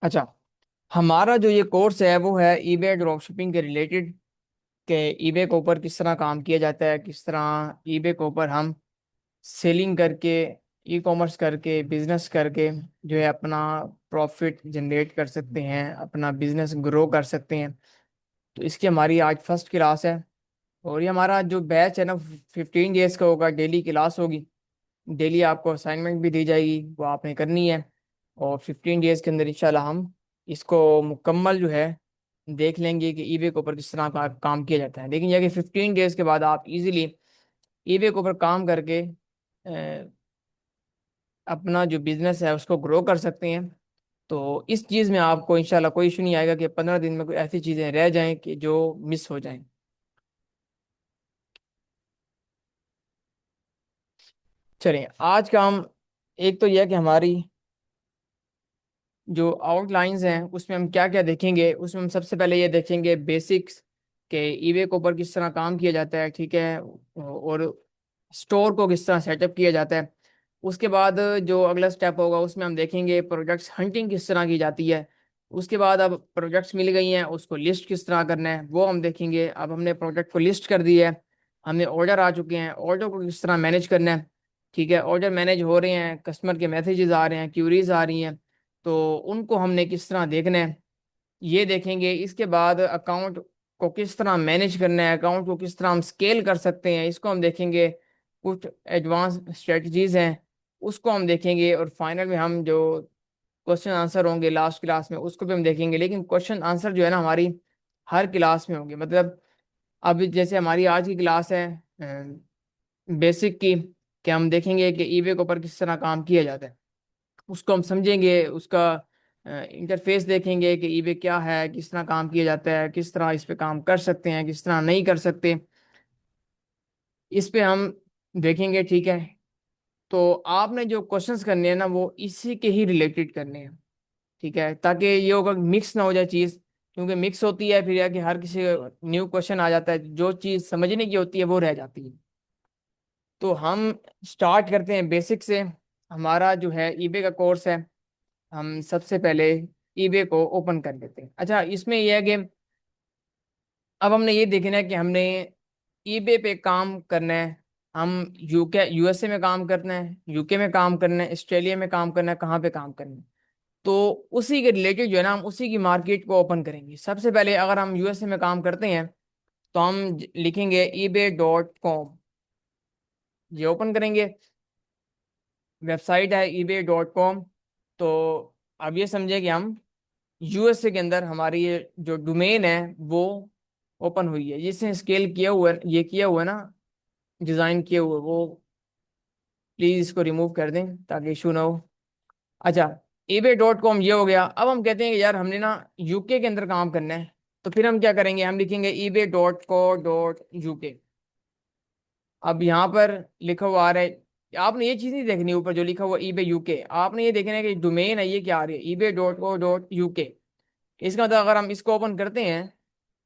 अच्छा, हमारा जो ये कोर्स है वो है ईबे ड्रॉप शिपिंग के रिलेटेड, के ईबे के ऊपर किस तरह काम किया जाता है, किस तरह ईबे के ऊपर हम सेलिंग करके, ई कॉमर्स करके, बिजनेस करके जो है अपना प्रॉफिट जनरेट कर सकते हैं, अपना बिजनेस ग्रो कर सकते हैं। तो इसकी हमारी आज फर्स्ट क्लास है। और ये हमारा जो बैच है ना 15 डेज का होगा, डेली क्लास होगी। डेली आपको असाइनमेंट भी दी जाएगी, वो आपने करनी है। और 15 डेज के अंदर इंशाल्लाह हम इसको मुकम्मल जो है देख लेंगे कि ईबे के ऊपर किस तरह का काम किया जाता है। लेकिन यह कि 15 डेज के बाद आप इजीली ईबे के ऊपर काम करके अपना जो बिजनेस है उसको ग्रो कर सकते हैं। तो इस चीज़ में आपको इंशाल्लाह कोई इशू नहीं आएगा कि 15 दिन में कोई ऐसी चीज़ें रह जाएं कि जो मिस हो जाएं। चलिए, आज का हम एक तो यह कि हमारी जो आउटलाइंस हैं उसमें हम क्या क्या देखेंगे। उसमें हम सबसे पहले ये देखेंगे बेसिक्स के ईबे के ऊपर किस तरह काम किया जाता है, ठीक है, और स्टोर को किस तरह सेटअप किया जाता है। उसके बाद जो अगला स्टेप होगा उसमें हम देखेंगे प्रोजेक्ट्स हंटिंग किस तरह की जाती है। उसके बाद अब प्रोजेक्ट्स मिल गई हैं, उसको लिस्ट किस तरह करना है वो हम देखेंगे। अब हमने प्रोजेक्ट को लिस्ट कर दिया है, हमें ऑर्डर आ चुके हैं, ऑर्डर को किस तरह मैनेज करना है। ठीक है, ऑर्डर मैनेज हो रहे हैं, कस्टमर के मैसेजेस आ रहे हैं, क्यूरीज आ रही हैं, तो उनको हमने किस तरह देखना है ये देखेंगे। इसके बाद अकाउंट को किस तरह मैनेज करना है, अकाउंट को किस तरह हम स्केल कर सकते हैं, इसको हम देखेंगे। कुछ एडवांस स्ट्रेटजीज हैं उसको हम देखेंगे। और फाइनल में हम जो क्वेश्चन आंसर होंगे लास्ट क्लास में उसको भी हम देखेंगे। लेकिन क्वेश्चन आंसर जो है ना हमारी हर क्लास में होंगे। मतलब अभी जैसे हमारी आज की क्लास है बेसिक की, कि हम देखेंगे कि ईबे के ऊपर किस तरह काम किया जाता है, उसको हम समझेंगे, उसका इंटरफेस देखेंगे कि ईबे क्या है, किस तरह काम किया जाता है, किस तरह इस पे काम कर सकते हैं, किस तरह नहीं कर सकते, इस पे हम देखेंगे। ठीक है, तो आपने जो क्वेश्चंस करने हैं ना वो इसी के ही रिलेटेड करने हैं। ठीक है, ताकि ये होगा मिक्स ना हो जाए चीज़, क्योंकि मिक्स होती है फिर यह कि हर किसी न्यू क्वेश्चन आ जाता है, जो चीज़ समझने की होती है वो रह जाती है। तो हम स्टार्ट करते हैं बेसिक से। हमारा जो है ईबे का कोर्स है, हम सबसे पहले ईबे को ओपन कर लेते हैं। अच्छा, इसमें यह है कि अब हमने ये देखना है कि हमने ईबे पे काम करना है। हम यूके यूएसए में काम करना है, यूके में काम करना है, ऑस्ट्रेलिया में काम करना है, कहाँ पे काम करना है। तो उसी के रिलेटेड जो है ना हम उसी की मार्केट को ओपन करेंगे। सबसे पहले अगर हम यूएसए में काम करते हैं तो हम लिखेंगे ebay.com, ये ओपन करेंगे, वेबसाइट है ebay.com। तो अब ये समझे कि हम यूएसए के अंदर हमारी ये जो डोमेन है वो ओपन हुई है। जिसने स्केल किया हुआ है, ये किया हुआ है ना, डिजाइन किए हुए, वो प्लीज इसको रिमूव कर दें ताकि इशू ना हो। अच्छा, ebay.com ये हो गया। अब हम कहते हैं कि यार हमने ना यूके के अंदर काम करना है, तो फिर हम क्या करेंगे, हम लिखेंगे ebay.co.uk। अब यहाँ पर लिखा हुआ आ रहा है, आपने ये चीज़ नहीं देखनी ऊपर जो लिखा हुआ ईबे यूके, आपने ये देखना है कि डोमेन है ये क्या आ रही है, ebay.co.uk। इसका मतलब अगर हम इसको ओपन करते हैं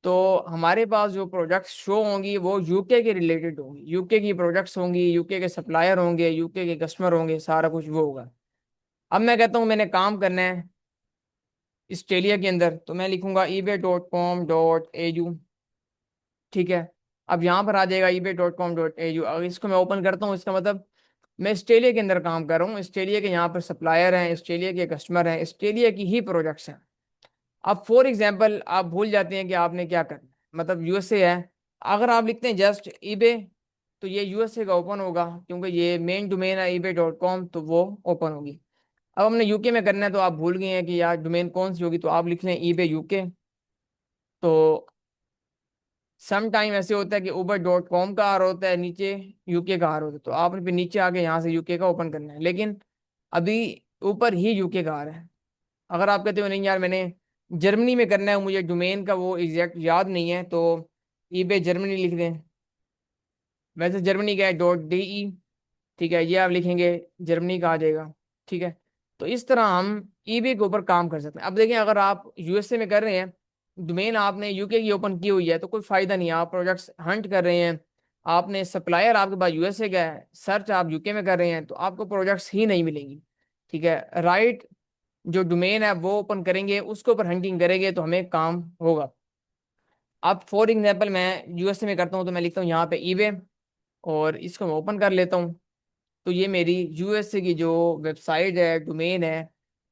तो हमारे पास जो प्रोडक्ट्स शो होंगी वो यूके के रिलेटेड होंगी, यूके की प्रोडक्ट्स होंगी, यूके के सप्लायर होंगे, यूके के कस्टमर होंगे, सारा कुछ वो होगा। अब मैं कहता हूँ मैंने काम करना है ऑस्ट्रेलिया के अंदर, तो मैं लिखूंगा ebay.com.au। ठीक है, अब यहाँ पर आ जाएगा ebay.com.au। अगर इसको मैं ओपन करता हूँ इसका मतलब मैं ऑस्ट्रेलिया के अंदर काम कर रहा हूँ, ऑस्ट्रेलिया के यहाँ पर सप्लायर हैं, ऑस्ट्रेलिया के कस्टमर हैं, ऑस्ट्रेलिया की ही प्रोडक्ट्स हैं। अब फॉर एग्जाम्पल आप भूल जाते हैं कि आपने क्या करना है, मतलब यूएसए है, अगर आप लिखते हैं जस्ट ईबे तो ये यूएसए का ओपन होगा, क्योंकि ये मेन डोमेन है ebay.com, तो वो ओपन होगी। अब हमने यूके में करना है तो आप भूल गए हैं कि यार डोमेन कौन सी होगी, तो आप लिख लें ईबे यूके। तो सम टाइम ऐसे होता है कि uber.com का आ रहा होता है नीचे, यूके का आ रहा होता है, तो आपने फिर नीचे आके यहाँ से यूके का ओपन करना है। लेकिन अभी ऊपर ही यूके का आ रहा है। अगर आप कहते हो नहीं यार मैंने जर्मनी में करना है, मुझे डोमेन का वो एग्जैक्ट याद नहीं है, तो ईबे जर्मनी लिख दें। वैसे जर्मनी का है .de। ठीक है, ये आप लिखेंगे जर्मनी का आ जाएगा। ठीक है, तो इस तरह हम ईबे के ऊपर काम कर सकते हैं। अब देखें, अगर आप यूएसए में कर रहे हैं, डोमेन आपने यूके की ओपन की हुई है, तो कोई फायदा नहीं है। आप प्रोडक्ट्स हंट कर रहे हैं, आपने सप्लायर आपके पास यूएसए का है, सर्च आप यूके में कर रहे हैं, तो आपको प्रोडक्ट्स ही नहीं मिलेंगी। ठीक है, राइट जो डोमेन है वो ओपन करेंगे, उसके ऊपर हंटिंग करेंगे तो हमें काम होगा। अब फॉर एग्जाम्पल मैं यूएसए में करता हूँ, तो मैं लिखता हूँ यहाँ पे ईबे, और इसको मैं ओपन कर लेता हूँ। तो ये मेरी यूएसए की जो वेबसाइट है, डोमेन है,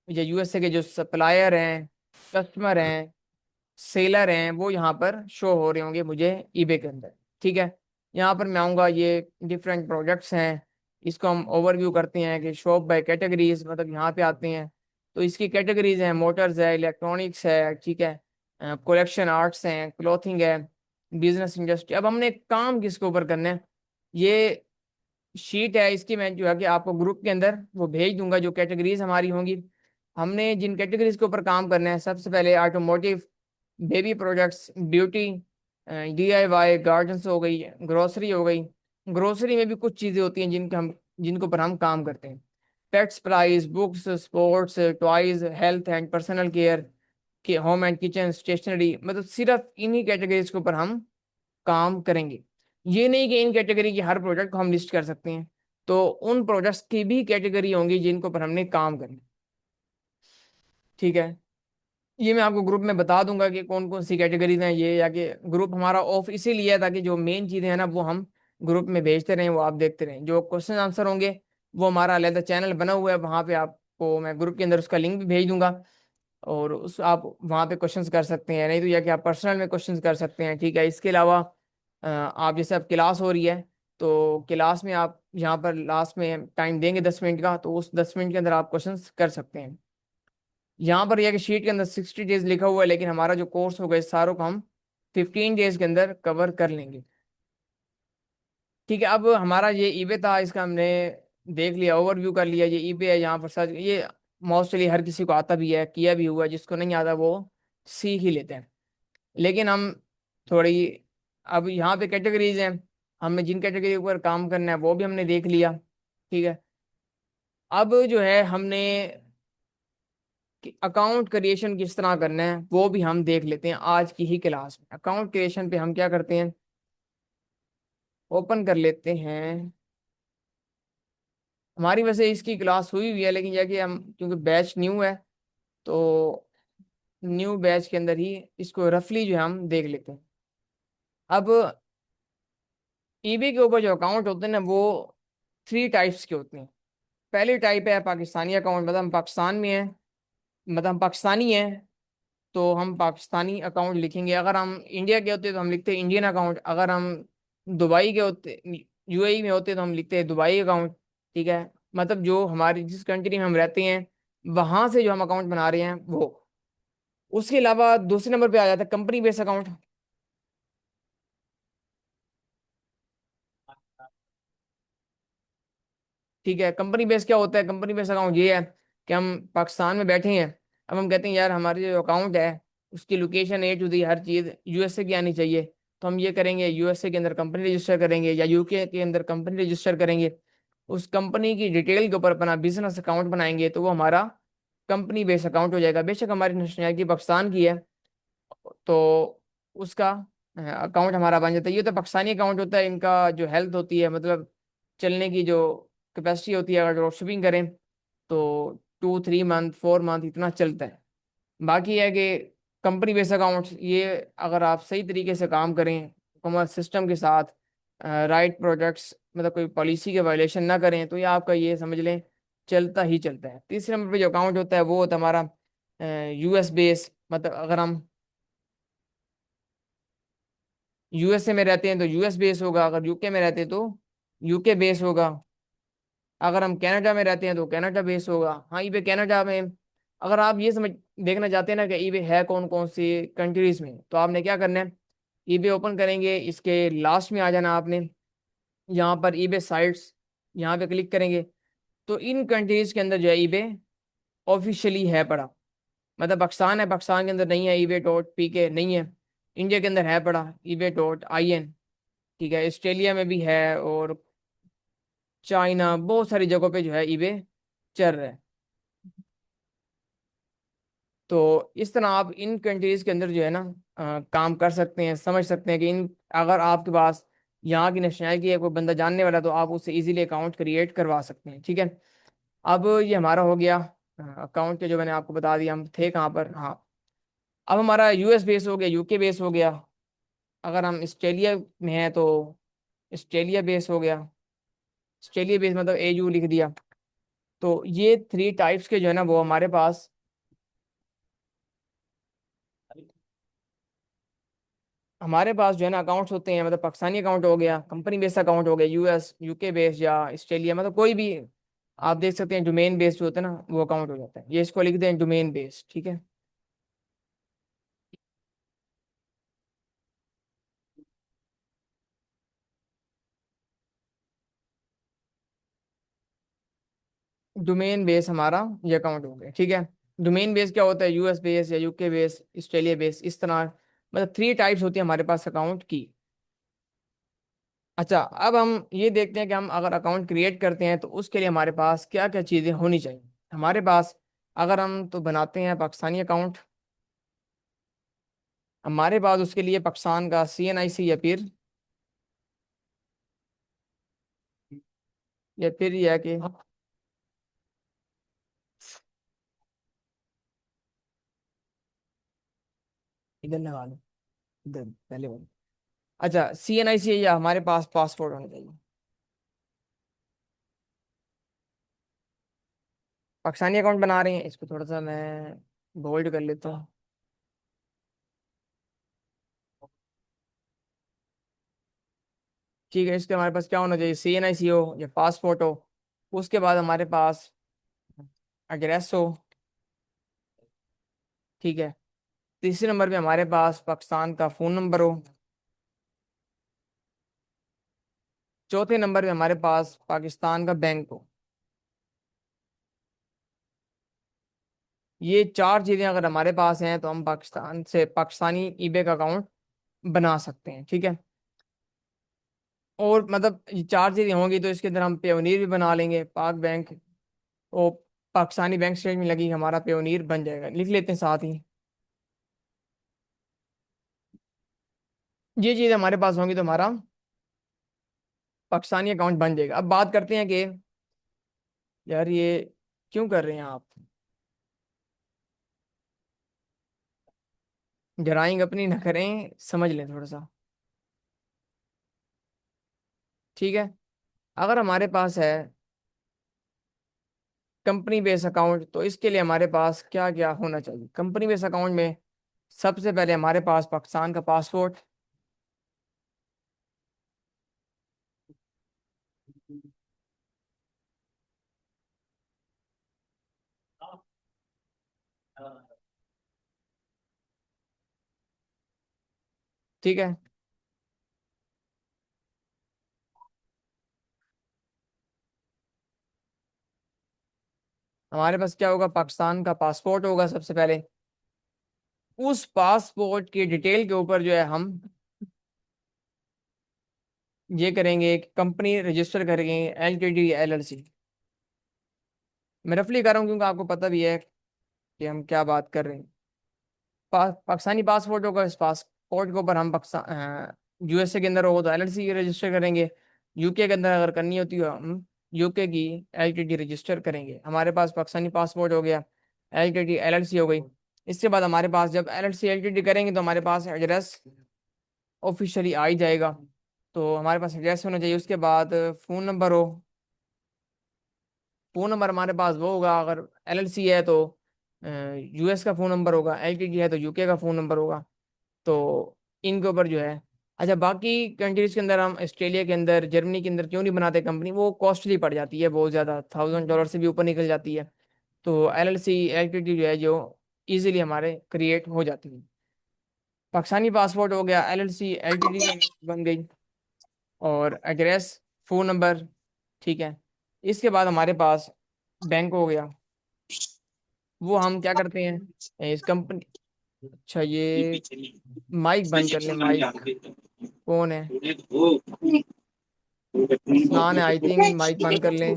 या यूएसए के जो सप्लायर हैं, कस्टमर हैं, सेलर हैं, वो यहाँ पर शो हो रहे होंगे मुझे ईबे के अंदर। ठीक है, यहाँ पर मैं आऊँगा, ये डिफरेंट प्रोडक्ट्स हैं, इसको हम ओवरव्यू करते हैं कि शॉप बाय कैटेगरीज, मतलब यहाँ पे आते हैं। तो इसकी कैटेगरीज हैं, मोटर्स है, इलेक्ट्रॉनिक्स है, ठीक है, कलेक्शन आर्ट्स हैं, क्लॉथिंग है, बिजनेस इंडस्ट्री। अब हमने काम किसके ऊपर करना है, ये शीट है, इसकी मैं जो है कि आपको ग्रुप के अंदर वो भेज दूंगा, जो कैटेगरीज हमारी होंगी। हमने जिन कैटेगरीज के ऊपर काम करना है, सबसे पहले automotive, baby products, beauty, DIY, gardens हो गई, ग्रोसरी हो गई। ग्रोसरी में भी कुछ चीज़ें होती हैं जिनके ऊपर हम काम करते हैं। Pet supplies, books, sports, toys, health and personal care, के होम एंड किचन, स्टेशनरी, मतलब सिर्फ इन्हीं कैटेगरीज के ऊपर हम काम करेंगे। ये नहीं कि इन कैटेगरी की हर प्रोडक्ट को हम लिस्ट कर सकते हैं, तो उन प्रोडक्ट्स की भी कैटेगरी होंगी जिनको पर हमने काम करना। ठीक है, ये मैं आपको ग्रुप में बता दूंगा कि कौन कौन सी कैटेगरीज हैं ये, या कि ग्रुप हमारा ऑफ इसीलिए है ताकि जो मेन चीज़ें हैं ना वो हम ग्रुप में भेजते रहें, वो आप देखते रहें। जो क्वेश्चन आंसर होंगे वो हमारा अलग चैनल बना हुआ है, वहाँ पे आपको मैं ग्रुप के अंदर उसका लिंक भी भेज दूंगा, और उस आप वहाँ पे क्वेश्चंस कर सकते हैं, नहीं तो या कि आप पर्सनल में क्वेश्चंस कर सकते हैं। ठीक है, इसके अलावा आप जैसे अब क्लास हो रही है, तो क्लास में आप यहाँ पर लास्ट में टाइम देंगे 10 मिनट का, तो उस 10 मिनट के अंदर आप क्वेश्चंस कर सकते हैं। यहाँ पर यह कि शीट के अंदर 60 डेज लिखा हुआ है, लेकिन हमारा जो कोर्स होगा इस सारों को हम 15 डेज के अंदर कवर कर लेंगे। ठीक है, अब हमारा ये ईबे था, इसका हमने देख लिया, ओवरव्यू कर लिया। ये ईबे है, यहाँ पर सर्च, ये मोस्टली हर किसी को आता भी है, किया भी हुआ है, जिसको नहीं आता वो सीख ही लेते हैं। लेकिन हम थोड़ी, अब यहाँ पे कैटेगरीज हैं, हमें जिन कैटेगरी के ऊपर काम करना है वो भी हमने देख लिया। ठीक है, अब जो है हमने अकाउंट क्रिएशन किस तरह करना है वो भी हम देख लेते हैं आज की ही क्लास में। अकाउंट क्रिएशन पे हम क्या करते हैं, ओपन कर लेते हैं। हमारी वैसे इसकी क्लास हुई हुई है, लेकिन यह कि हम क्योंकि बैच न्यू है, तो न्यू बैच के अंदर ही इसको रफली जो है हम देख लेते हैं। अब ईबे के ऊपर जो अकाउंट होते हैं ना, वो 3 टाइप्स के होते हैं। पहली टाइप है पाकिस्तानी अकाउंट, मतलब हम पाकिस्तान में हैं, मतलब हम पाकिस्तानी हैं, तो हम पाकिस्तानी अकाउंट लिखेंगे। अगर हम इंडिया के होते तो हम लिखते हैं इंडियन अकाउंट। अगर हम दुबई के होते, यूएई में होते, तो हम लिखते हैं दुबई अकाउंट। ठीक है, मतलब जो हमारी जिस कंट्री में हम रहते हैं वहां से जो हम अकाउंट बना रहे हैं वो। उसके अलावा दूसरे नंबर पे आ जाता है कंपनी बेस अकाउंट। ठीक है, कंपनी बेस क्या होता है, कंपनी बेस अकाउंट ये है कि हम पाकिस्तान में बैठे हैं, अब हम कहते हैं यार हमारी जो अकाउंट है उसकी लोकेशन ए टू दी हर चीज़ यूएसए की आनी चाहिए। तो हम ये करेंगे, यूएसए के अंदर कंपनी रजिस्टर करेंगे, या यूके के अंदर कंपनी रजिस्टर करेंगे। उस कंपनी की डिटेल के ऊपर अपना बिजनेस अकाउंट बनाएंगे, तो वो हमारा कंपनी बेस अकाउंट हो जाएगा। बेशक हमारी नेशनैलिटी पाकिस्तान की है, तो उसका अकाउंट हमारा बन जाता है। ये तो पाकिस्तानी अकाउंट होता है। इनका जो हेल्थ होती है, मतलब चलने की जो कैपेसिटी होती है, अगर ड्रॉप शिपिंग करें तो 2-3 मंथ 4 मंथ इतना चलता है। बाकी है कि कंपनी बेस अकाउंट, ये अगर आप सही तरीके से काम करें, कॉमर्स सिस्टम के साथ, राइट प्रोडक्ट्स, मतलब कोई पॉलिसी के वायलेशन ना करें, तो ये आपका ये समझ लें चलता ही चलता है। तीसरे नंबर पे जो अकाउंट होता है वो होता है हमारा यूएस बेस, मतलब अगर हम यूएसए में रहते हैं तो यूएस बेस होगा, अगर यूके में रहते हैं तो यूके बेस होगा, अगर हम कनाडा में रहते हैं तो कनाडा बेस होगा। हाँ, ईबे कनाडा में, अगर आप ये समझ देखना चाहते हैं ना कि ईबे है कौन कौन सी कंट्रीज में, तो आपने क्या करना है, ईबे ओपन करेंगे, इसके लास्ट में आ जाना आपने, यहाँ पर ईबे साइट्स, यहाँ पे क्लिक करेंगे, तो इन कंट्रीज के अंदर जो है ईबे ऑफिशियली है पड़ा। मतलब पाकिस्तान है, पाकिस्तान के अंदर नहीं है ईबे.pk, नहीं है। इंडिया के अंदर है पड़ा ईबे.in। ठीक है, ऑस्ट्रेलिया में भी है, और चाइना, बहुत सारी जगहों पे जो है ईबे चल रहा है। तो इस तरह आप इन कंट्रीज के अंदर जो है ना काम कर सकते हैं, समझ सकते हैं कि इन, अगर आपके पास यहाँ की नेशनैलिटी है, कोई बंदा जानने वाला, तो आप उससे इजीली अकाउंट क्रिएट करवा सकते हैं। ठीक है, अब ये हमारा हो गया अकाउंट के जो मैंने आपको बता दिया हम थे कहाँ पर। हाँ, अब हमारा यूएस बेस हो गया, यूके बेस हो गया। अगर हम ऑस्ट्रेलिया में हैं तो ऑस्ट्रेलिया बेस हो गया। ऑस्ट्रेलिया बेस मतलब एयू लिख दिया। तो ये थ्री टाइप्स के जो है ना वो हमारे पास जो है ना अकाउंट्स होते हैं। मतलब पाकिस्तानी अकाउंट हो गया, कंपनी बेस अकाउंट हो गया, यूएस यूके बेस या ऑस्ट्रेलिया, मतलब कोई भी आप देख सकते हैं। डोमेन बेस जो होता है ना वो अकाउंट हो जाता है। ये इसको लिख दें डोमेन बेस, ठीक है। डोमेन बेस हमारा ये अकाउंट हो गया, ठीक है। डोमेन बेस क्या होता है? यूएस बेस या यूके बेस, ऑस्ट्रेलिया बेस, इस तरह मतलब थ्री टाइप्स होती है हमारे पास अकाउंट की। अच्छा, अब हम ये देखते हैं कि हम अगर अकाउंट क्रिएट करते हैं तो उसके लिए हमारे पास क्या क्या चीज़ें होनी चाहिए हमारे पास। अगर हम तो बनाते हैं पाकिस्तानी अकाउंट, हमारे पास उसके लिए पाकिस्तान का CNIC या फिर ये है कि इधर लगा लो, इधर पहले वाले। अच्छा, CNIC या हमारे पास पासपोर्ट होना चाहिए। पाकिस्तानी अकाउंट बना रहे हैं, इसको थोड़ा सा मैं बोल्ड कर लेता हूँ। ठीक है, इसके हमारे पास क्या होना चाहिए? CNIC हो या पासपोर्ट हो। उसके बाद हमारे पास एड्रेस हो, ठीक है। तीसरे नंबर पे हमारे पास पाकिस्तान का फ़ोन नंबर हो। चौथे नंबर पे हमारे पास पाकिस्तान का बैंक हो। ये चार चीज़ें अगर हमारे पास हैं तो हम पाकिस्तान से पाकिस्तानी ईबे का अकाउंट बना सकते हैं, ठीक है। और मतलब ये चार चीज़ें होंगी तो इसके अंदर हम पेयोनीर भी बना लेंगे, पाक बैंक। और पाकिस्तानी बैंक स्टेटमेंट लगी, हमारा पेयोनीर बन जाएगा, लिख लेते हैं साथ ही। ये चीज़ हमारे पास होंगी तो हमारा पाकिस्तानी अकाउंट बन जाएगा। अब बात करते हैं कि यार ये क्यों कर रहे हैं आप? ड्राइंग अपनी ना करें, समझ लें थोड़ा सा, ठीक है। अगर हमारे पास है कंपनी बेस अकाउंट तो इसके लिए हमारे पास क्या क्या होना चाहिए? कंपनी बेस अकाउंट में सबसे पहले हमारे पास पाकिस्तान का पासपोर्ट। ठीक है, हमारे पास क्या होगा? पाकिस्तान का पासपोर्ट होगा सबसे पहले। उस पासपोर्ट की डिटेल के ऊपर जो है हम ये करेंगे, एक कंपनी रजिस्टर करेंगे, LTD LLC। मैं रफली कर रहा हूँ क्योंकि आपको पता भी है कि हम क्या बात कर रहे हैं। पाकिस्तानी पासपोर्ट होगा, इस पासपोर्ट के ऊपर हम पाकिस्तान USA के अंदर होगा तो LLC रजिस्टर करेंगे। यूके के अंदर अगर करनी होती है हम यूके की LTD रजिस्टर करेंगे। हमारे पास पाकिस्तानी पासपोर्ट हो गया, LTD LLC हो गई। इसके बाद हमारे पास जब LLC LTD करेंगे तो हमारे पास एड्रेस ऑफिशियली आ ही जाएगा। तो हमारे पास एड्रेस होना चाहिए। उसके बाद फ़ोन नंबर हो। फ़ोन नंबर हमारे पास वो होगा, अगर LLC है तो US का फ़ोन नंबर होगा, LTD है तो यूके का फ़ोन नंबर होगा। तो इनके ऊपर जो है। अच्छा, बाकी कंट्रीज के अंदर हम ऑस्ट्रेलिया के अंदर, जर्मनी के अंदर क्यों नहीं बनाते कंपनी? वो कॉस्टली पड़ जाती है बहुत ज़्यादा, $1000 से भी ऊपर निकल जाती है। तो LLC LTD जो है जो इजीली हमारे क्रिएट हो जाती है। पाकिस्तानी पासपोर्ट हो गया, LLC LTD बन गई, और एड्रेस, फ़ोन नंबर, ठीक है। इसके बाद हमारे पास बैंक हो गया। वो हम क्या करते हैं इस कंपनी। अच्छा, ये माइक बंद कर ले, माइक कौन है? अरसलान है आई थिंक, माइक बंद कर लें।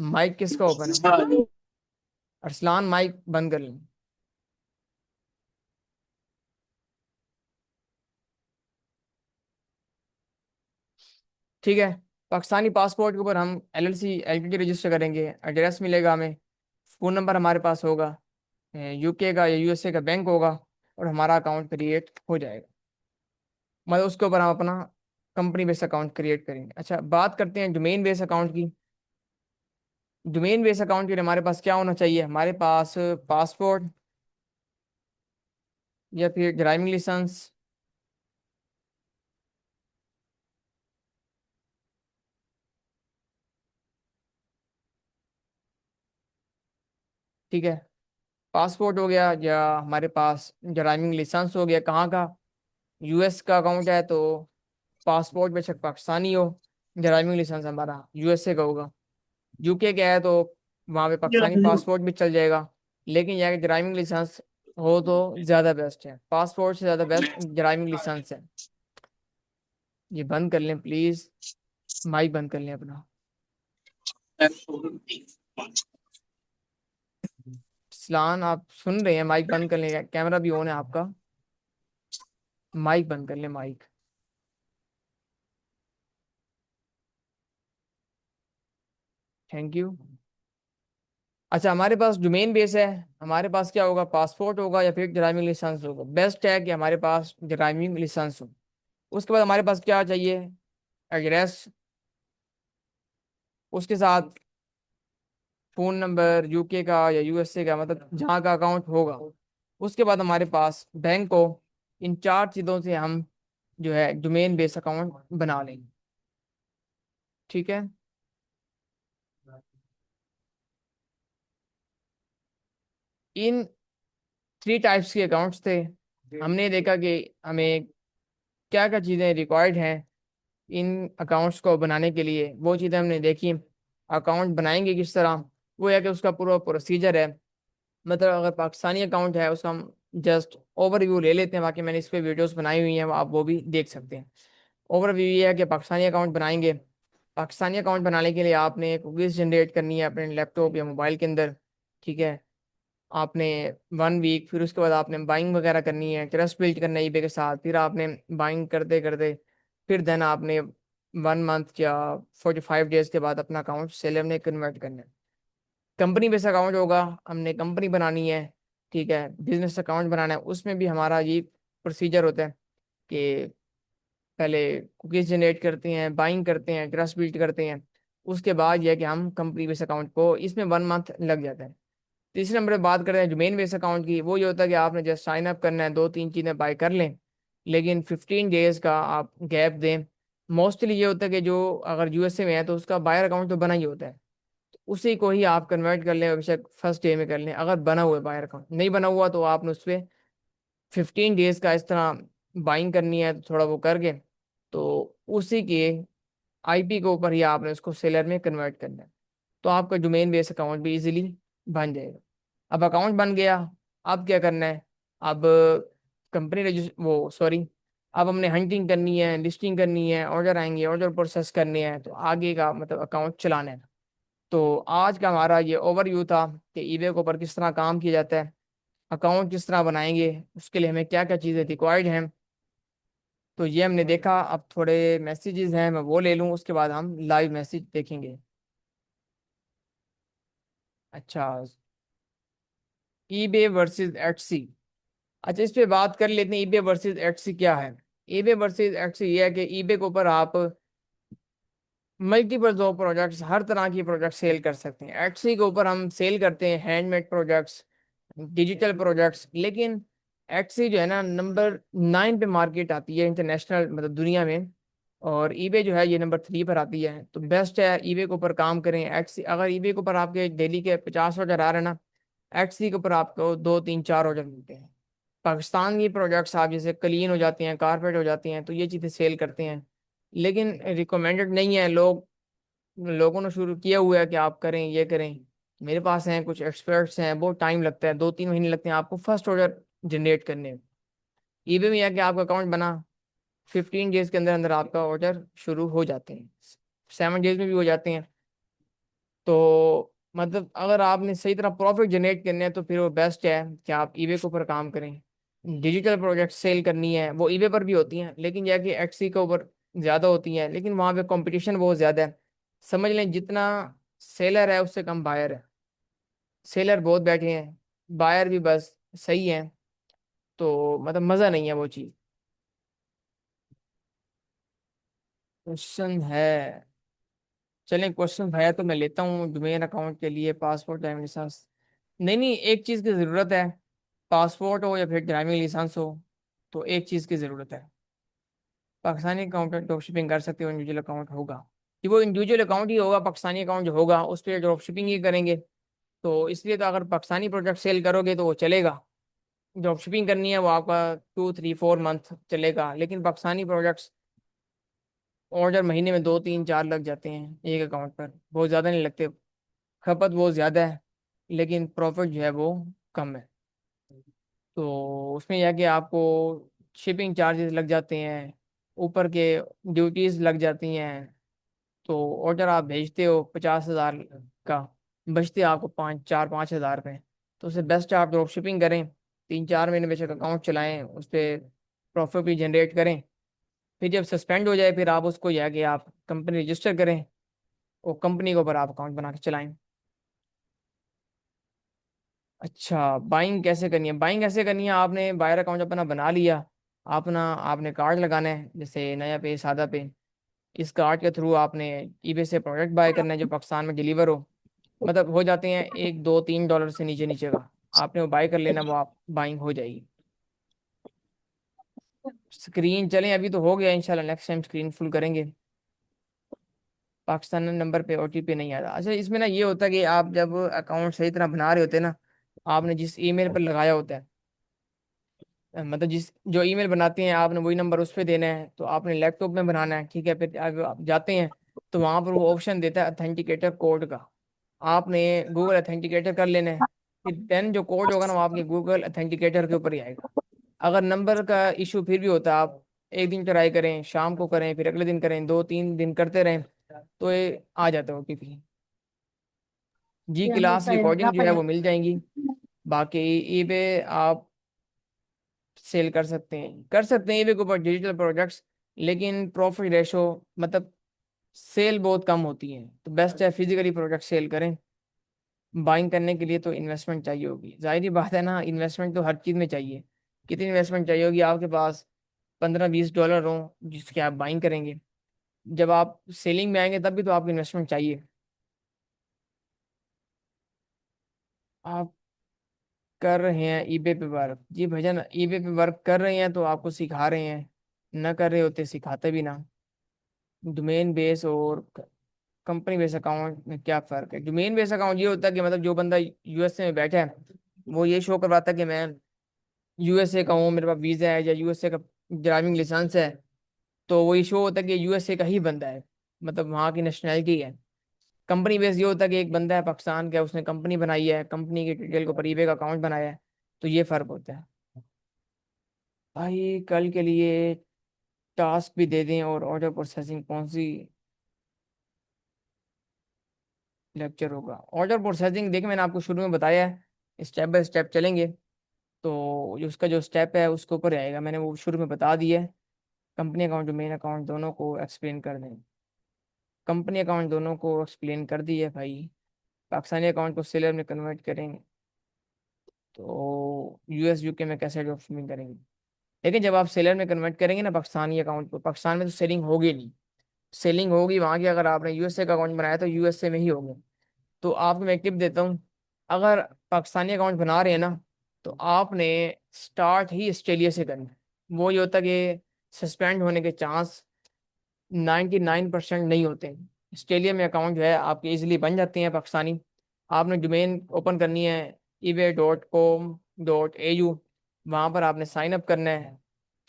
माइक किसका ओपन है? अरसलान माइक बंद कर लें। ठीक है। पाकिस्तानी पासपोर्ट के ऊपर हम एलएलसी एलटीडी रजिस्टर करेंगे, एड्रेस मिलेगा हमें, फ़ोन नंबर हमारे पास होगा, यूके का या यूएसए का बैंक होगा, और हमारा अकाउंट क्रिएट हो जाएगा। मतलब उसके ऊपर हम अपना कंपनी बेस अकाउंट क्रिएट करेंगे। अच्छा, बात करते हैं डोमेन बेस अकाउंट की। डोमेन बेस अकाउंट के लिए हमारे पास क्या होना चाहिए? हमारे पास पासपोर्ट या फिर ड्राइविंग लाइसेंस, ठीक है, पासपोर्ट हो गया या हमारे पास ड्राइविंग लाइसेंस हो गया। कहाँ का? यूएस का अकाउंट है तो पासपोर्ट बेशक पाकिस्तानी हो, ड्राइविंग लाइसेंस हमारा यूएसए का होगा। यूके का है तो वहाँ पे पाकिस्तानी पासपोर्ट भी चल जाएगा, लेकिन यह ड्राइविंग लाइसेंस हो तो ज़्यादा बेस्ट है, पासपोर्ट से ज़्यादा बेस्ट ड्राइविंग लाइसेंस है। ये बंद कर लें प्लीज़, माइक बंद कर लें अपना। सलान आप सुन रहे हैं? माइक बंद कर लें, कैमरा भी ऑन है आपका, माइक बंद कर लें, माइक। Thank you. अच्छा, हमारे पास डोमेन बेस है, हमारे पास क्या होगा? पासपोर्ट होगा या फिर ड्राइविंग लाइसेंस होगा। बेस्ट है कि हमारे पास ड्राइविंग लाइसेंस हो। उसके बाद हमारे पास क्या चाहिए? एड्रेस, उसके साथ फ़ोन नंबर यूके का या यूएसए का, मतलब जहाँ का अकाउंट होगा। उसके बाद हमारे पास बैंक हो। इन चार चीज़ों से हम जो है डोमेन बेस अकाउंट बना लेंगे। ठीक है। इन थ्री टाइप्स के अकाउंट्स थे। हमने देखा कि हमें क्या क्या चीज़ें रिक्वायर्ड हैं इन अकाउंट्स को बनाने के लिए, वो चीज़ें हमने देखी। अकाउंट बनाएंगे किस तरह, वो है कि उसका पूरा प्रोसीजर है। मतलब अगर पाकिस्तानी अकाउंट है उसका हम जस्ट ओवरव्यू ले लेते हैं, बाकी मैंने इस पे वीडियोस बनाई हुई हैं, आप वो भी देख सकते हैं। ओवरव्यू ये है कि पाकिस्तानी अकाउंट बनाएंगे। पाकिस्तानी अकाउंट बनाने के लिए आपने कुकीज़ जनरेट करनी है अपने लैपटॉप या मोबाइल के अंदर। ठीक है। आपने 1 वीक, फिर उसके बाद आपने बाइंग वगैरह करनी है, ट्रस्ट बिल्ड करना है ईबे के साथ, फिर आपने बाइंग करते करते फिर देन आपने 1 मंथ या 45 डेज के बाद अपना अकाउंट सेलर में कन्वर्ट करना है। कंपनी बेस अकाउंट होगा, हमने कंपनी बनानी है। ठीक है, बिजनेस अकाउंट बनाना है, उसमें भी हमारा ये प्रोसीजर होता है कि पहले कुकीज जनरेट करते हैं, बाइंग करते हैं, ट्रस्ट बिल्ड करते हैं। उसके बाद यह कि हम कंपनी बेस अकाउंट को, इसमें 1 मंथ लग जाता है। तीसरे नंबर पे बात करते हैं डोमेन बेस अकाउंट की। वो ये होता है कि आपने जस्ट साइन अप करना है, 2-3 चीज़ें बाय कर लें, लेकिन 15 डेज का आप गैप दें। मोस्टली ये होता है कि जो अगर यूएसए में है तो उसका बायर अकाउंट तो बना ही होता है, तो उसी को ही आप कन्वर्ट कर लें, बेशक फर्स्ट डे में कर लें। अगर बना हुआ है बायर अकाउंट, नहीं बना हुआ तो आपने उस पर 15 डेज का इस तरह बाइंग करनी है, तो थोड़ा वो करके तो उसी के आईपी के ऊपर ही आपने उसको सेलर में कन्वर्ट करना है, तो आपका डोमेन बेस अकाउंट भी इजीली बन जाएगा। अब अकाउंट बन गया, अब क्या करना है? अब कंपनी रजिस्टर, वो सॉरी, अब हमने हंटिंग करनी है, लिस्टिंग करनी है, ऑर्डर आएंगे, ऑर्डर प्रोसेस करने हैं, तो आगे का मतलब अकाउंट चलाना है। तो आज का हमारा ये ओवरव्यू था कि ईबे के ऊपर किस तरह काम किया जाता है, अकाउंट किस तरह बनाएंगे, उसके लिए हमें क्या क्या चीज़ें रिक्वायर्ड हैं। तो ये हमने देखा। अब थोड़े मैसेजेस हैं, मैं वो ले लूँ, उसके बाद हम लाइव मैसेज देखेंगे। अच्छा, ईबे वर्सेस एटसी। अच्छा, इस पे बात कर लेते हैं, ईबे वर्सेस एटसी क्या है। ईबे वर्सेस एटसी ये है कि ईबे के ऊपर आप मल्टीपल जो प्रोडक्ट्स, हर तरह की प्रोडक्ट सेल कर सकते हैं। एटसी के ऊपर हम सेल करते हैं हैंडमेड प्रोडक्ट्स, डिजिटल प्रोडक्ट्स, लेकिन एटसी जो है ना, नंबर 9 पे मार्केट आती है इंटरनेशनल, मतलब दुनिया में, और ईबे जो है ये नंबर 3 पर आती है। तो बेस्ट है ईबे के ऊपर काम करें। एटसी, अगर ईबे के ऊपर आपके डेली के 50 ऑर्डर आ रहे हैं ना, एटसी के ऊपर आपको 2-3-4 ऑर्डर मिलते हैं। पाकिस्तान की प्रोडक्ट्स आप जैसे क्लीन हो जाती हैं, कारपेट हो जाती हैं, तो ये चीज़ें सेल करते हैं, लेकिन रिकमेंडेड नहीं है। लोगों ने शुरू किया हुआ है कि आप करें, ये करें। मेरे पास हैं कुछ एक्सपर्ट्स हैं, बहुत टाइम लगता है, 2-3 महीने लगते हैं आपको फर्स्ट ऑर्डर जनरेट करने में। ईबे में यह कि आपका अकाउंट बना, 15 डेज के अंदर अंदर आपका ऑर्डर शुरू हो जाते हैं, 7 डेज में भी हो जाते हैं। तो मतलब अगर आपने सही तरह प्रॉफिट जनरेट करने हैं तो फिर वो बेस्ट है कि आप ईबे के ऊपर काम करें। डिजिटल प्रोजेक्ट सेल करनी है वो ईबे पर भी होती हैं, लेकिन यह कि एक्सी के ऊपर ज़्यादा होती हैं, लेकिन वहाँ पे कंपटीशन बहुत ज़्यादा है। समझ लें जितना सेलर है उससे कम बायर है। सेलर बहुत बैठे हैं, बायर भी बस सही है, तो मतलब मज़ा नहीं है वो चीज़। क्वेश्चन है, चलें क्वेश्चन है तो मैं लेता हूँ। डोमेन अकाउंट के लिए पासपोर्ट ड्राइविंग लाइसेंस, नहीं नहीं, एक चीज़ की ज़रूरत है, पासपोर्ट हो या फिर ड्राइविंग लाइसेंस हो, तो एक चीज़ की ज़रूरत है। पाकिस्तानी अकाउंट ड्रॉप शिपिंग कर सकते हो, इंडिविजुअल अकाउंट होगा कि वो इंडिविजुअल अकाउंट ही होगा, पाकिस्तानी अकाउंट जो होगा उस पर ड्रॉप शिपिंग ही करेंगे। तो इसलिए तो अगर पाकिस्तानी प्रोडक्ट सेल करोगे तो वो चलेगा, ड्रॉप शिपिंग करनी है वो आपका 2 3 4 मंथ चलेगा, लेकिन पाकिस्तानी प्रोडक्ट्स ऑर्डर महीने में 2 3 4 लग जाते हैं एक अकाउंट पर, बहुत ज़्यादा नहीं लगते। खपत बहुत ज़्यादा है, लेकिन प्रॉफिट जो है वो कम है। तो उसमें यह कि आपको शिपिंग चार्जेस लग जाते हैं, ऊपर के ड्यूटीज़ लग जाती हैं। तो ऑर्डर आप भेजते हो 50,000 का, बचते आपको 5 4 5 हज़ार रुपये। तो उससे बेस्ट है आप ड्रॉप शिपिंग करें, 3 4 महीने बेशक अकाउंट चलाएं, उस पर प्रॉफिट भी जनरेट करें। फिर जब सस्पेंड हो जाए फिर आप उसको यह कि आप कंपनी रजिस्टर करें, और कंपनी के ऊपर आप अकाउंट बना के चलाएं। अच्छा, बाइंग कैसे करनी है? बाइंग ऐसे करनी है, आपने बायर अकाउंट अपना बना लिया, अपना आपने कार्ड लगाना है, जैसे नया पे सादा पे। इस कार्ड के थ्रू आपने ईबे से प्रोडक्ट बाय करना है जो पाकिस्तान में डिलीवर हो, मतलब हो जाते हैं $1 2 3 से नीचे नीचे का, आपने वो बाय कर लेना, वो आप बाइंग हो जाएगी। स्क्रीन चलें अभी तो हो गया, इंशाल्लाह नेक्स्ट टाइम स्क्रीन फुल करेंगे। पाकिस्तान नंबर पे ओटीपी नहीं आ रहा। अच्छा, इसमें ना ये होता है कि आप जब अकाउंट सही तरह बना रहे होते हैं ना, आपने जिस ईमेल पर लगाया होता है, मतलब जिस जो ईमेल बनाते हैं आपने वही नंबर उस पर देना है, तो आपने लैपटॉप में बनाना है, ठीक है। फिर आप जाते हैं तो वहाँ पर वो ऑप्शन देता है अथेंटिकेटर कोड का, आपने गूगल अथेंटिकेटर कर लेना है। फिर देन जो कोड होगा ना वो आपके गूगल अथेंटिकेटर के ऊपर ही आएगा। अगर नंबर का इशू फिर भी होता है, आप एक दिन ट्राई करें, शाम को करें, फिर अगले दिन करें, 2 3 दिन करते रहें, तो ये आ जाता है ओटीपी। जी क्लास रिकॉर्डिंग जो है वो मिल जाएंगी। बाकी ई पे आप सेल कर सकते हैं ई पे के ऊपर डिजिटल प्रोडक्ट्स, लेकिन प्रॉफिट रेशो मतलब सेल बहुत कम होती है, तो बेस्ट है फिजिकली प्रोडक्ट सेल करें। बाइंग करने के लिए तो इन्वेस्टमेंट चाहिए होगी, जाहिर बात है ना, इन्वेस्टमेंट तो हर चीज़ में चाहिए। कितनी इन्वेस्टमेंट चाहिए होगी? आपके पास $15 20 हो जिसके आप बाइंग करेंगे, जब आप सेलिंग में आएंगे तब भी तो आपको इन्वेस्टमेंट चाहिए। आप कर रहे हैं ईबे पे वर्क? जी भैया, ईबे पे वर्क कर रहे हैं तो आपको सिखा रहे हैं, न कर रहे होते सिखाते भी ना। डोमेन बेस और कंपनी बेस अकाउंट में क्या फ़र्क है? डोमेन बेस अकाउंट ये होता है कि मतलब जो बंदा यूएसए में बैठा है वो ये शो करवाता है कि मैं यूएसए का हूँ, मेरे पास वीज़ा है या यूएसए का ड्राइविंग लाइसेंस है, तो वो ये शो होता है कि यूएसए का ही बंदा है, मतलब वहाँ की नेशनैलिटी है। कंपनी बेस ये होता है कि एक बंदा है पाकिस्तान का, उसने कंपनी बनाई है, कंपनी की डिटेल को ईबे का अकाउंट बनाया है, तो ये फ़र्क होता है। भाई कल के लिए टास्क भी दे दें, और ऑर्डर प्रोसेसिंग कौन सी लेक्चर होगा? ऑर्डर प्रोसेसिंग देखिए, मैंने आपको शुरू में बताया है, स्टेप बाय स्टेप चलेंगे, तो उसका जो स्टेप है उसके ऊपर आएगा, मैंने वो शुरू में बता दिया है। कंपनी अकाउंट डोमेन अकाउंट दोनों को एक्सप्लेन कर दें, कंपनी अकाउंट दोनों को एक्सप्लेन कर दिया है भाई। पाकिस्तानी अकाउंट को सेलर में कन्वर्ट करेंगे, तो यूएस यूके में कैसे ड्रॉपशिपिंग करेंगे? लेकिन जब आप सेलर में कन्वर्ट करेंगे ना पाकिस्तानी अकाउंट को, पाकिस्तान में तो सेलिंग होगी नहीं, सेलिंग होगी वहाँ की, अगर आपने यूएसए का अकाउंट बनाया तो यूएसए में ही होगी। तो आपको मैं एक टिप देता हूँ, अगर पाकिस्तानी अकाउंट बना रहे हैं ना, तो आपने स्टार्ट ही ऑस्ट्रेलिया से करना है। वो ये होता है कि सस्पेंड होने के चांस 99% नहीं होते हैं। ऑस्ट्रेलिया में अकाउंट जो है आपके इजीली बन जाते हैं पाकिस्तानी। आपने डोमेन ओपन करनी है ebay.com.au, वहाँ पर आपने साइन अप करना है,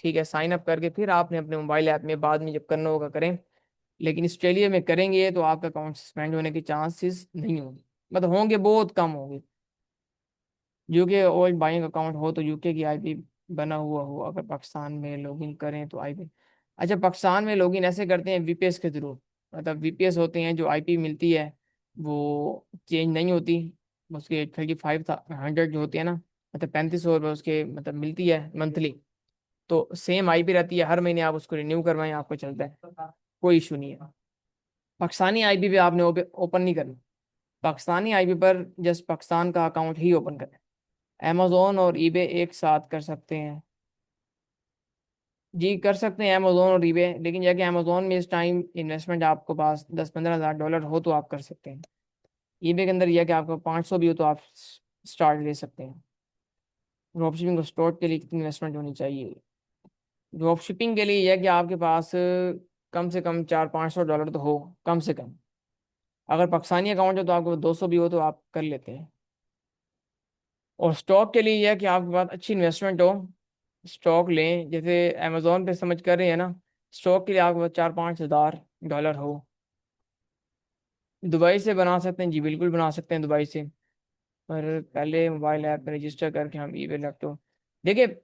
ठीक है। साइन अप करके फिर आपने अपने मोबाइल ऐप में बाद में जब करना होगा करें, लेकिन ऑस्ट्रेलिया में करेंगे तो आपका अकाउंट सस्पेंड होने के चांसेस नहीं होंगे, मतलब होंगे, बहुत कम होंगे। यूके ओल्ड बाइंग अकाउंट हो तो यूके की आईपी बना हुआ हो, अगर पाकिस्तान में लॉगिन करें तो आईपी। अच्छा, पाकिस्तान में लॉगिन ऐसे करते हैं वीपीएस के थ्रू, मतलब वीपीएस होते हैं जो आईपी मिलती है वो चेंज नहीं होती, उसके 3500 जो होती है ना, मतलब 3500 रुपये उसके मतलब मिलती है मंथली। तो सेम आईपी रहती है, हर महीने आप उसको रिन्यू करवाएं, आपको चलता है, कोई इशू नहीं है। पाकिस्तानी आईपी पे आपने ओपन नहीं करना। पाकिस्तानी आईपी पर जस्ट पाकिस्तान का अकाउंट ही ओपन करें। अमेजोन और ईबे एक साथ कर सकते हैं? जी कर सकते हैं अमेजोन और ईबे, लेकिन यह कि अमेजोन में इस टाइम इन्वेस्टमेंट आपको पास 10-15 हज़ार डॉलर हो तो आप कर सकते हैं। ईबे के अंदर यह कि आपको 500 भी हो तो आप स्टार्ट ले सकते हैं। ड्रॉप शिपिंग को स्टार्ट के लिए कितनी इन्वेस्टमेंट होनी चाहिए? ड्रॉप शिपिंग के लिए यह कि आपके पास कम से कम 400-500 डॉलर तो हो, कम से कम। अगर पाकिस्तानी अकाउंट है तो आपके पास 200 भी हो तो आप कर लेते हैं। और स्टॉक के लिए यह कि आपके पास अच्छी इन्वेस्टमेंट हो, स्टॉक लें, जैसे अमेजोन पे समझ कर रहे हैं ना। स्टॉक के लिए आपके पास 4-5 हज़ार डॉलर हो। दुबई से बना सकते हैं जी, बिल्कुल बना सकते हैं दुबई से। पर पहले मोबाइल ऐप में रजिस्टर करके हम ईबे लैपटॉप, देखिए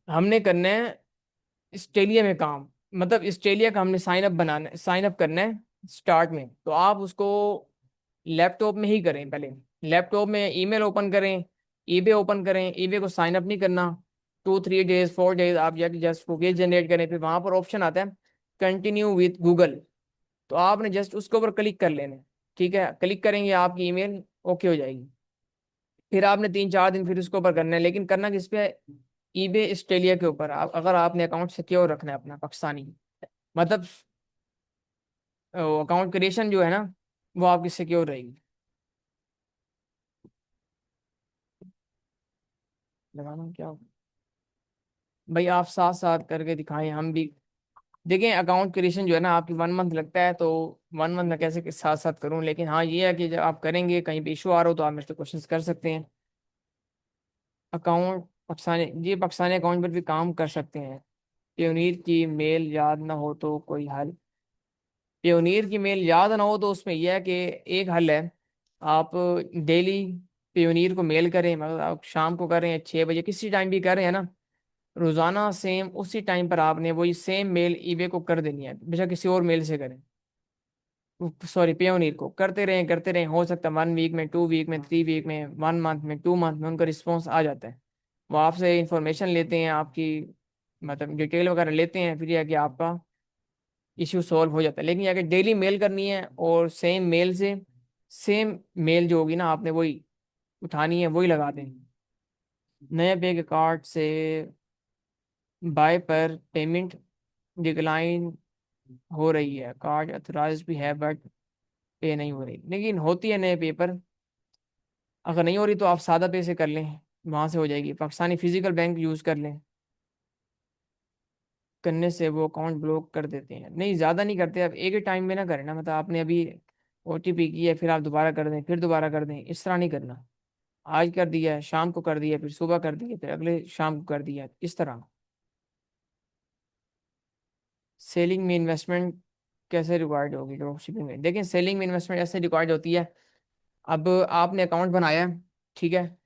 हमने करना है ऑस्ट्रेलिया में काम, मतलब ऑस्ट्रेलिया का हमने साइन अप करना है स्टार्ट में, तो आप उसको लैपटॉप में ही करें पहले। लैपटॉप में ईमेल ओपन करें, ईबे ओपन करें, ईबे को साइन अप नहीं करना। 2-3 डेज 4 डेज आप जाके जस्ट कुकीज जनरेट करें, फिर वहां पर ऑप्शन आता है कंटिन्यू विथ गूगल, तो आपने जस्ट उसके ऊपर क्लिक कर लेना है। ठीक है, क्लिक करेंगे आपकी ईमेल ओके हो जाएगी। फिर आपने 3-4 दिन फिर उसके ऊपर करना है, लेकिन करना किस पे? ईबे ऑस्ट्रेलिया के ऊपर। अगर आपने अकाउंट सिक्योर रखना है अपना पाकिस्तानी, मतलब अकाउंट क्रिएशन जो है ना, वो आपकी सिक्योर रहेगी। लगाना क्या? भाई आप साथ साथ करके दिखाएं हम भी। देखें अकाउंट क्रिएशन जो है ना आपकी 1 मंथ लगता है, तो 1 मंथ में कैसे साथ साथ करूं, लेकिन हाँ ये है कि जब आप करेंगे कहीं पे इशू आ रहा हो तो आप मेरे से क्वेश्चन कर सकते हैं। अकाउंट पाकिस्तानी जी, पाकिस्तानी अकाउंट पर भी काम कर सकते हैं। प्योनीर की मेल याद ना हो तो कोई हल? प्योनीर की मेल याद ना हो तो उसमें यह है कि एक हल है, आप डेली प्योनीर को मेल करें, मतलब आप शाम को करें 6 बजे किसी टाइम भी कर रहे हैं ना, रोजाना सेम उसी टाइम पर आपने वही सेम मेल ईबे को कर देनी है, बेशक किसी और मेल से करें। सॉरी, पेयोनीर को करते रहें, हो सकता है 1 वीक में, 2 वीक में, 3 वीक में, 1 मंथ में, 2 मंथ में उनका रिस्पॉन्स आ जाता है। वो आपसे इंफॉर्मेशन लेते हैं, आपकी मतलब डिटेल वगैरह लेते हैं, फिर यह है कि आपका इश्यू सॉल्व हो जाता है। लेकिन अगर डेली मेल करनी है और सेम मेल से सेम मेल जो होगी ना आपने वही उठानी है, वही लगा दें। नए बैंक कार्ड से बाय पर पेमेंट डिक्लाइन हो रही है, कार्ड अथोराइज भी है बट पे नहीं हो रही, लेकिन होती है नए पे पर। अगर नहीं हो रही तो आप सादा पे से कर लें, वहां से हो जाएगी। पाकिस्तानी फिजिकल बैंक यूज कर लें, करने से वो अकाउंट ब्लॉक कर देते हैं। नहीं ज़्यादा नहीं करते, अब एक ही टाइम में ना करें ना, मतलब आपने अभी ओटीपी की है फिर आप दोबारा कर दें, फिर दोबारा कर दें, इस तरह नहीं करना। आज कर दिया है, शाम को कर दिया, फिर सुबह कर दिया, फिर अगले शाम को कर दिया, इस तरह। सेलिंग में इन्वेस्टमेंट कैसे रिक्वायर्ड होगी ड्रॉप शिपिंग में? देखिए सेलिंग में इन्वेस्टमेंट ऐसे रिक्वायर्ड होती है, अब आपने अकाउंट बनाया है, ठीक है,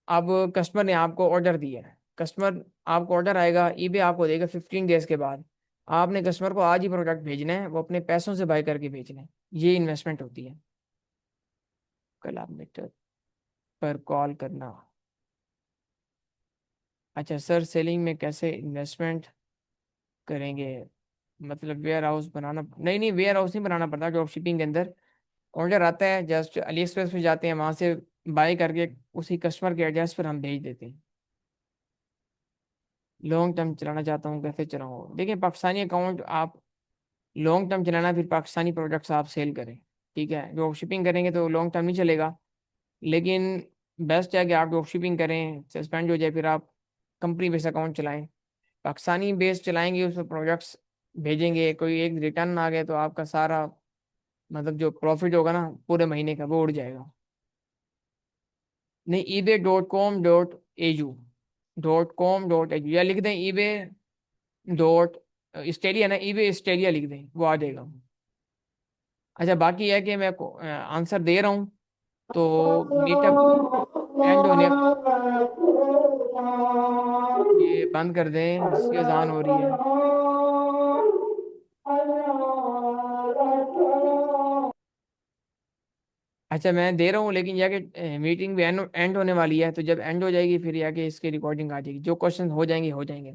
अब कस्टमर ने आपको ऑर्डर दिया है, कस्टमर आपको ऑर्डर आएगा, ईबे आपको देगा 15 डेज के बाद। आपने कस्टमर को आज ही प्रोडक्ट भेजना है, वो अपने पैसों से बाय करके भेजना है, ये इन्वेस्टमेंट होती है। किलोमीटर पर कॉल करना। अच्छा सर, सेलिंग में कैसे इन्वेस्टमेंट करेंगे? मतलब वेयर हाउस बनाना? नहीं नहीं, वेयर हाउस नहीं बनाना पड़ता ड्रॉप शिपिंग के अंदर। ऑर्डर आता है, जस्ट अली एक्सप्रेस पे जाते हैं, वहां से बाय करके उसी कस्टमर के एड्रेस पर हम भेज देते हैं। लॉन्ग टर्म चलाना चाहता हूँ, कैसे चलाऊँ? देखिए पाकिस्तानी अकाउंट आप लॉन्ग टर्म चलाना, फिर पाकिस्तानी प्रोडक्ट्स आप सेल करें। ठीक है, ड्रॉप शिपिंग करेंगे तो लॉन्ग टर्म नहीं चलेगा, लेकिन बेस्ट है कि आप ड्रॉप शिपिंग करें, सस्पेंड हो जाए फिर आप कंपनी बेस अकाउंट चलाएं। पाकिस्तानी बेस चलाएंगे, उसमें प्रोडक्ट्स भेजेंगे, कोई एक रिटर्न आ गया तो आपका सारा मतलब जो प्रॉफिट होगा ना पूरे महीने का वो उड़ जाएगा। नहीं, ebe.com.au या लिख दें डॉट स्टेडिया ना, ईबे स्टेडिया लिख दें, वो आ जाएगा। अच्छा बाकी है कि मैं आंसर दे रहा हूँ, तो मीटअप एंड होने, ये बंद कर दें, इसकी अजान हो रही है। अच्छा मैं दे रहा हूँ, लेकिन जाके मीटिंग भी एंड एंड होने वाली है, तो जब एंड हो जाएगी फिर जाके इसकी रिकॉर्डिंग आ जाएगी, जो क्वेश्चन हो जाएंगे हो जाएंगे।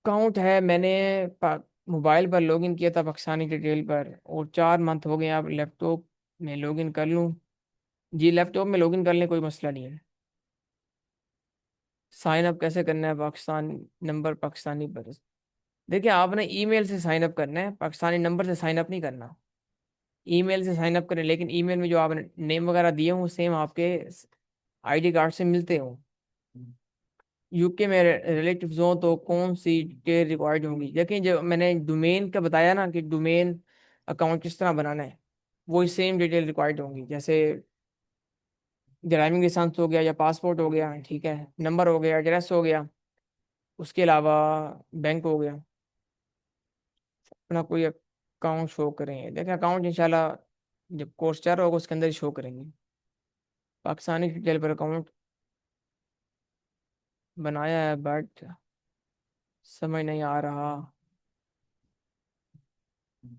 अकाउंट है, मैंने मोबाइल पर लॉगिन किया था पाकिस्तानी डिटेल पर, और 4 मंथ हो गए। आप लैपटॉप में लॉगिन कर लूँ? जी लैपटॉप में लॉगिन कर लें, कोई मसला नहीं है। साइन अप कैसे करना है? पाकिस्तान नंबर पाकिस्तानी पर। देखिए आपने ईमेल से साइन अप करना है, पाकिस्तानी नंबर से साइन अप नहीं करना। ईमेल से साइन अप करें, लेकिन ईमेल में जो आपने नेम वगैरह दिए हों सेम आपके आईडी कार्ड से मिलते हों। यूके में रिलेटिव्स हों तो कौन सी डिटेल रिक्वायर्ड होंगी? देखिए जो मैंने डोमेन का बताया ना कि डोमेन अकाउंट किस तरह बनाना है, वही सेम डिटेल रिक्वायर्ड होंगी। जैसे ड्राइविंग लाइसेंस हो गया या पासपोर्ट हो गया, ठीक है, नंबर हो गया, एड्रेस हो गया, उसके अलावा बैंक हो गया, अपना कोई अकाउंट शो करेंगे। देखिए अकाउंट इंशाल्लाह जब कोर्स चार होगा उसके अंदर ही शो करेंगे। पाकिस्तानी डिटेल पर अकाउंट बनाया है, बट समझ नहीं आ रहा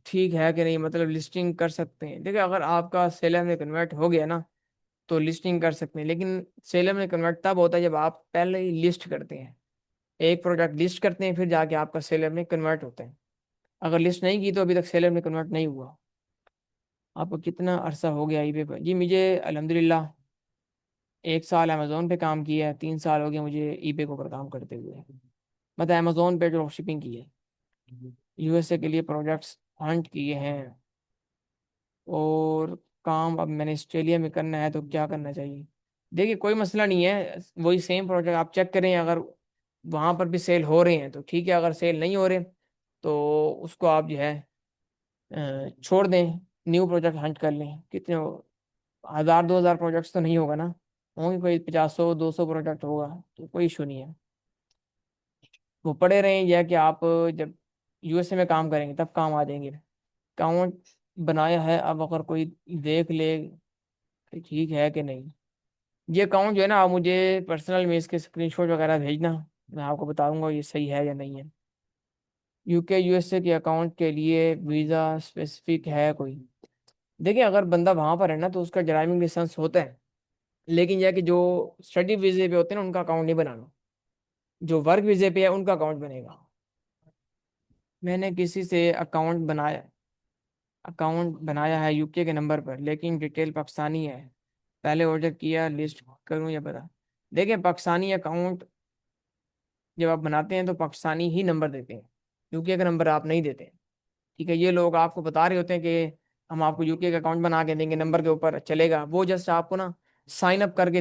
ठीक है कि नहीं। मतलब लिस्टिंग कर सकते हैं, देखिए अगर आपका सेलर में कन्वर्ट हो गया ना तो लिस्टिंग कर सकते हैं, लेकिन सेलर में कन्वर्ट तब होता है जब आप पहले ही लिस्ट करते हैं। एक प्रोडक्ट लिस्ट करते हैं फिर जाके आपका सेलर में कन्वर्ट होता है। अगर लिस्ट नहीं की तो अभी तक सेलर में कन्वर्ट नहीं हुआ। आपको कितना अरसा हो गया ईबे पर? जी मुझे अल्हम्दुलिल्लाह 1 साल अमेजोन पे काम किया है, 3 साल हो गए मुझे ईबे के ऊपर काम करते हुए। मतलब अमेजोन पे ड्रॉप शिपिंग की है, यूएसए के लिए प्रोजेक्ट्स हंट किए हैं। और काम अब मैंने ऑस्ट्रेलिया में करना है, तो क्या करना चाहिए? देखिए कोई मसला नहीं है, वही सेम प्रोजेक्ट आप चेक करें, अगर वहाँ पर भी सेल हो रहे हैं तो ठीक है, अगर सेल नहीं हो रहे तो उसको आप जो है छोड़ दें, न्यू प्रोजेक्ट हंट कर लें। कितने 1000 2000 प्रोजेक्ट्स तो नहीं होगा ना, होंगे कोई 50 200 प्रोजेक्ट होगा, तो कोई इशू नहीं है। वो पड़े रहें, या कि आप जब यूएसए में काम करेंगे तब काम आ जाएंगे। अकाउंट बनाया है, अब अगर कोई देख ले कि ठीक है कि नहीं। ये अकाउंट जो है ना, आप मुझे पर्सनल में इसके स्क्रीनशॉट वगैरह भेजना, मैं आपको बताऊंगा ये सही है या नहीं है। यूके यूएसए के अकाउंट के लिए वीज़ा स्पेसिफिक है कोई? देखिए अगर बंदा वहां पर है ना तो उसका ड्राइविंग लाइसेंस होता है, लेकिन यह कि जो स्टडी वीजे पे होते हैं ना उनका अकाउंट नहीं बनाना, जो वर्क वीजे पे है उनका अकाउंट बनेगा। मैंने किसी से अकाउंट बनाया है यूके के नंबर पर, लेकिन डिटेल पाकिस्तानी है। पहले ऑर्डर किया, लिस्ट करूं या बता? देखिए पाकिस्तानी अकाउंट जब आप बनाते हैं तो पाकिस्तानी ही नंबर देते हैं, यूके का नंबर आप नहीं देते। ठीक है, ये लोग आपको बता रहे होते हैं कि हम आपको यूके का अकाउंट बना के देंगे, नंबर के ऊपर चलेगा, वो जस्ट आपको ना साइन अप करके